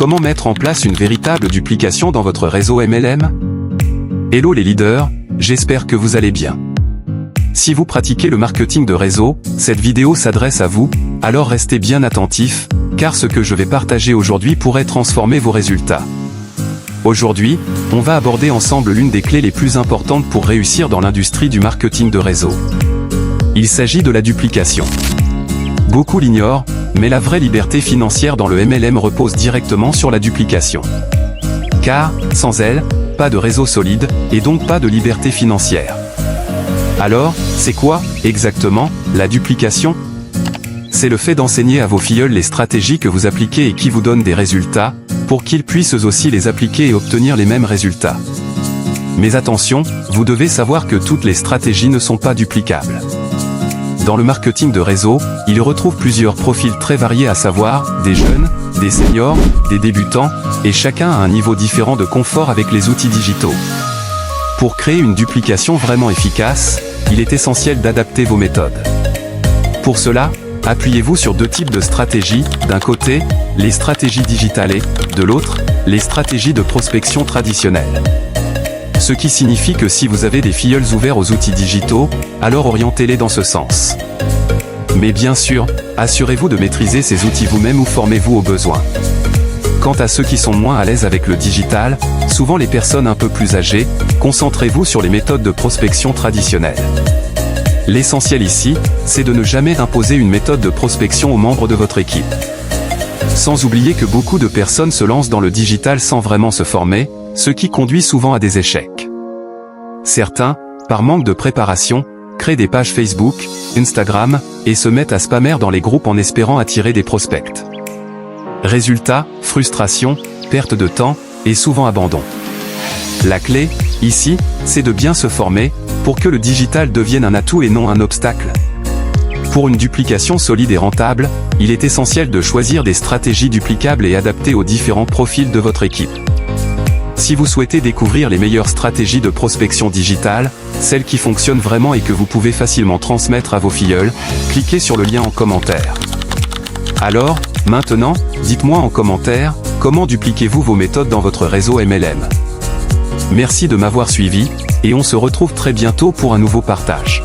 Comment mettre en place une véritable duplication dans votre réseau MLM? Hello les leaders, j'espère que vous allez bien. Si vous pratiquez le marketing de réseau, cette vidéo s'adresse à vous, alors restez bien attentifs, car ce que je vais partager aujourd'hui pourrait transformer vos résultats. Aujourd'hui, on va aborder ensemble l'une des clés les plus importantes pour réussir dans l'industrie du marketing de réseau. Il s'agit de la duplication. Beaucoup l'ignorent, mais la vraie liberté financière dans le MLM repose directement sur la duplication. Car, sans elle, pas de réseau solide, et donc pas de liberté financière. Alors, c'est quoi, exactement, la duplication? C'est le fait d'enseigner à vos filleuls les stratégies que vous appliquez et qui vous donnent des résultats, pour qu'ils puissent eux aussi les appliquer et obtenir les mêmes résultats. Mais attention, vous devez savoir que toutes les stratégies ne sont pas duplicables. Dans le marketing de réseau, il retrouve plusieurs profils très variés, à savoir, des jeunes, des seniors, des débutants, et chacun a un niveau différent de confort avec les outils digitaux. Pour créer une duplication vraiment efficace, il est essentiel d'adapter vos méthodes. Pour cela, appuyez-vous sur deux types de stratégies, d'un côté, les stratégies digitales et, de l'autre, les stratégies de prospection traditionnelles. Ce qui signifie que si vous avez des filleuls ouverts aux outils digitaux, alors orientez-les dans ce sens. Mais bien sûr, assurez-vous de maîtriser ces outils vous-même ou formez-vous aux besoins. Quant à ceux qui sont moins à l'aise avec le digital, souvent les personnes un peu plus âgées, concentrez-vous sur les méthodes de prospection traditionnelles. L'essentiel ici, c'est de ne jamais imposer une méthode de prospection aux membres de votre équipe. Sans oublier que beaucoup de personnes se lancent dans le digital sans vraiment se former, ce qui conduit souvent à des échecs. Certains, par manque de préparation, créent des pages Facebook, Instagram, et se mettent à spammer dans les groupes en espérant attirer des prospects. Résultat, frustration, perte de temps, et souvent abandon. La clé, ici, c'est de bien se former, pour que le digital devienne un atout et non un obstacle. Pour une duplication solide et rentable, il est essentiel de choisir des stratégies duplicables et adaptées aux différents profils de votre équipe. Si vous souhaitez découvrir les meilleures stratégies de prospection digitale, celles qui fonctionnent vraiment et que vous pouvez facilement transmettre à vos filleuls, cliquez sur le lien en commentaire. Alors, maintenant, dites-moi en commentaire, comment dupliquez-vous vos méthodes dans votre réseau MLM? Merci de m'avoir suivi, et on se retrouve très bientôt pour un nouveau partage.